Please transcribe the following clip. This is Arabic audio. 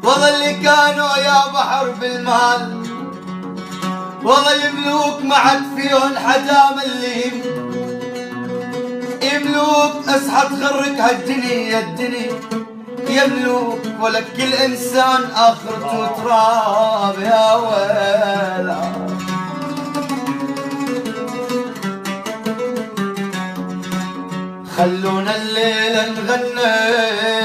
والله اللي كانوا يا بحر بالمال، والله يملوك ما عاد فيهن حدا مليم، يملوك اصحى تغرك هالدنيا الدنيا يملوك، ولك كل انسان اخرته تراب يا ويلا. خلونا الليل نغني